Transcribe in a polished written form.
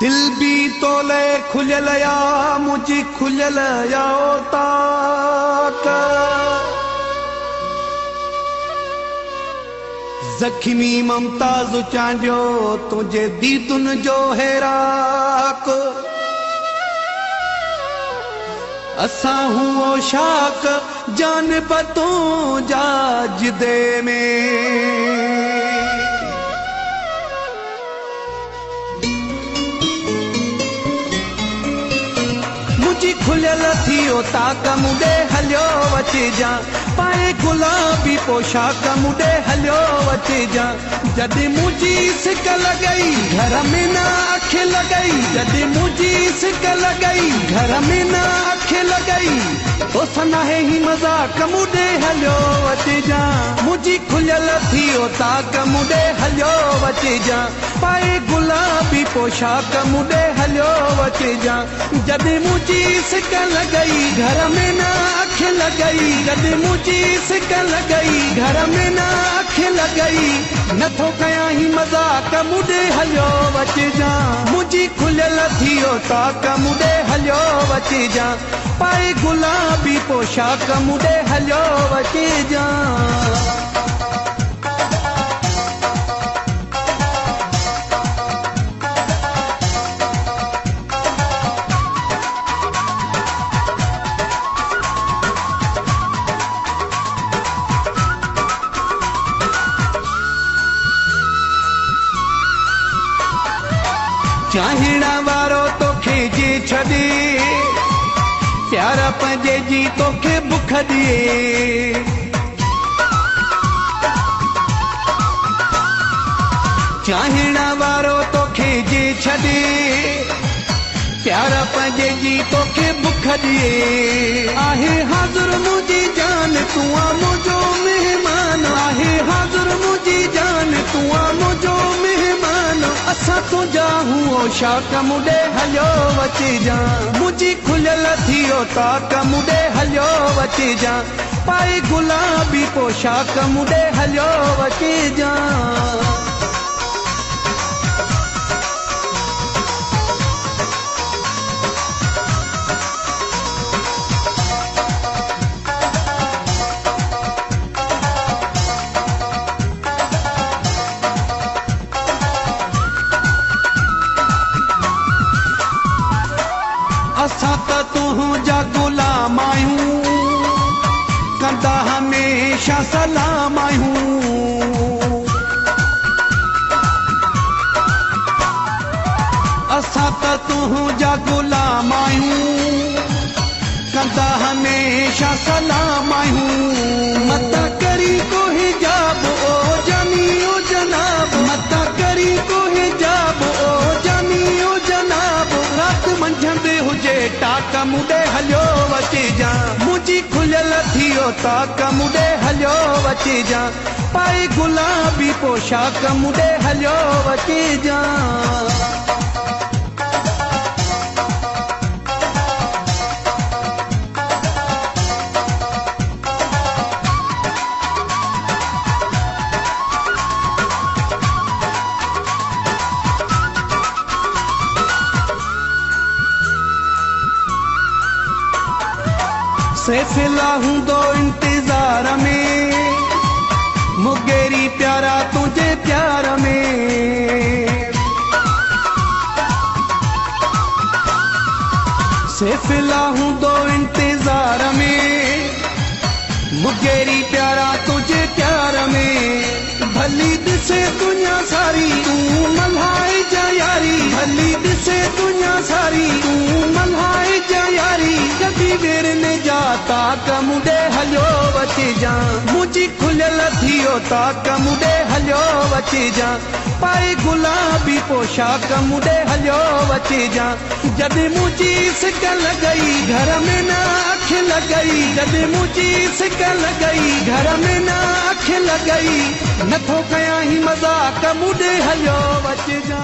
दिल भी तोले खुलियल या मुझी खुलियल या ताक जख्मी ममताज चांडियो तुझे दीदुन जो हैराक असा हुओ शाक जान पतों जा जिदे में मुझी खुलियल थियो ताक मुडे हलियो वचे जा पाए गुलाबी पोशाक मुडे हलियो वचे जा जॾहिं मुझी सिक लॻई घर में न अख लॻई जॾहिं मुझी सिक लॻई घर में न अख लॻई तो सनाहे ही मज़ाक मुडे हलियो वचे जा मुझी खुलियल थियो ताक मुडे हलियो वचे जा पाए गुलाबी पोशाक मुडे हलियो वचे जा जॾहिं मुझी सिक लॻई घर में न अख लॻई जॾहिं मुझी सिक लॻई घर में न अख लॻई नथो कयां ही मज़ाक मुडे हलियो वचे जा मुझी खुलियल थियो ताक मुडे हलियो वचे जा पाए गुलाबी पोशाक मुडे हलियो वचे जा चाहीणा वारो तोखे जे छॾे प्यार पंहिंजे जी तोखे बुख ॾिए चाहीणा वारो तोखे जे छॾे प्यार पंहिंजे जी तोखे बुख ॾिए आहे हाज़ुर मुंहिंजी जान तूं आ मुंहिंजो महिमान आहे हाज़ुर मुंहिंजी जान तूं आ मुंहिंजो महिमान असां तुंहिंजा हुओ शाक मुडे हलियो वचे जा मुझी खुलियल थियो ताक मुडे हलियो वचे जा पाए गुलाबी पोशाक मुडे हलियो वचे जा असां त तुंहिंजा गुलाम आहियूं कंदा हमेशा सलाम आहियूं असां त तुंहिंजा गुलाम आहियूं कंदा हमेशा सलाम आहियूं मता करी को हिजाब ओ जानी ओ जनाब मता करी को हिजाब ओ जानी ओ जनाब रात मंझंदि हुजे ताक मुडे हलियो वचे जा मुझी खुलियल थियो ताक मुडे हलियो वचे जा पाए गुलाबी पोशाक मुडे हलियो वचे जा सैफिला हूंदो इंतजार में मुगेरी प्यारा तुझे प्यार में सैफिला हूंदो इंतजार में मुगेरी प्यारा तुझे प्यार में भली दिसे दुनिया सारी तूं मल्हाए जा यारी भली दिसे दुनिया सारी तूं मल्हाए जा यारी कभी वेरने जा ताक मुडे हलियो वचे जा मुझी खुलियल थियो ताक मुडे हलियो वचे जा पाए गुलाबी पोशाक मुडे हलियो वचे जा जॾहिं मुझी सिक लॻई घर में न अख लॻई जॾहिं मुझी सिक लॻई घर में न अख लॻई नथो कयां ही मज़ाक मुडे हलियो वचे जा